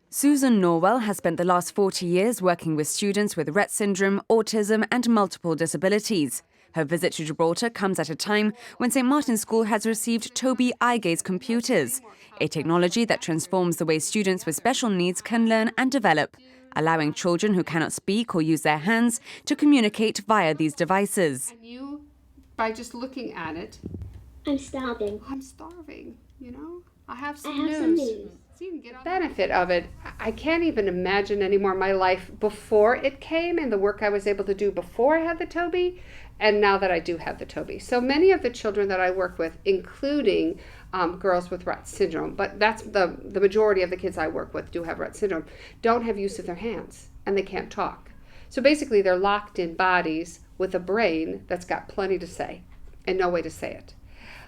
Susan Norwell has spent the last 40 years working with students with Rett Syndrome, Autism and Multiple Disabilities. Her visit to Gibraltar comes at a time when St. Martin's School has received Tobii Eye Gaze computers, a technology that transforms the way students with special needs can learn and develop, allowing children who cannot speak or use their hands to communicate via these devices. And you, by just looking at it, I'm starving. I'm starving, you know? I have Some news. news. So you can get the benefit of it. I can't even imagine anymore my life before it came and the work I was able to do before I had the Tobii, and now that I do have the Tobii. So many of the children that I work with, including girls with Rett Syndrome, but that's the majority of the kids I work with do have Rett Syndrome, don't have use of their hands and they can't talk. So basically they're locked in bodies with a brain that's got plenty to say and no way to say it.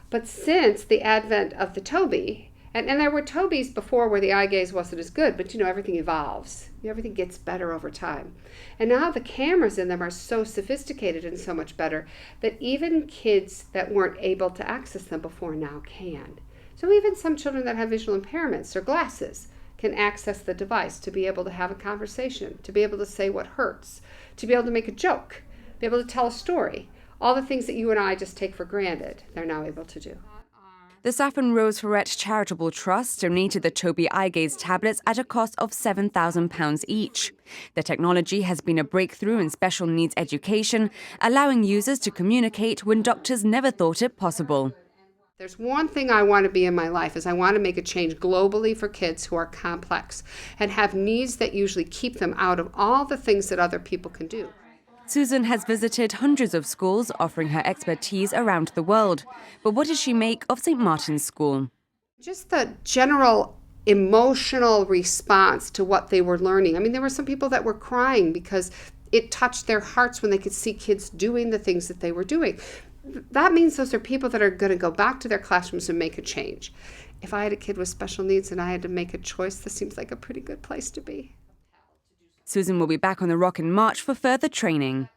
But since the advent of the Tobii, and there were Tobies before where the eye gaze wasn't as good, but you know, everything evolves. Everything gets better over time. And now the cameras in them are so sophisticated and so much better that even kids that weren't able to access them before now can. So even some children that have visual impairments or glasses can access the device to be able to have a conversation, to be able to say what hurts, to be able to make a joke, be able to tell a story. All the things that you and I just take for granted, they're now able to do. The Saffron Rose for Rett Charitable Trust donated the Tobii Eye Gaze tablets at a cost of £7,000 each. The technology has been a breakthrough in special needs education, allowing users to communicate when doctors never thought it possible. There's one thing I want to be in my life is I want to make a change globally for kids who are complex and have needs that usually keep them out of all the things that other people can do. Susan has visited hundreds of schools, offering her expertise around the world. But what does she make of St. Martin's School? Just the general emotional response to what they were learning. I mean, there were some people that were crying because it touched their hearts when they could see kids doing the things that they were doing. That means those are people that are going to go back to their classrooms and make a change. If I had a kid with special needs and I had to make a choice, this seems like a pretty good place to be. Susan will be back on the Rock in March for further training.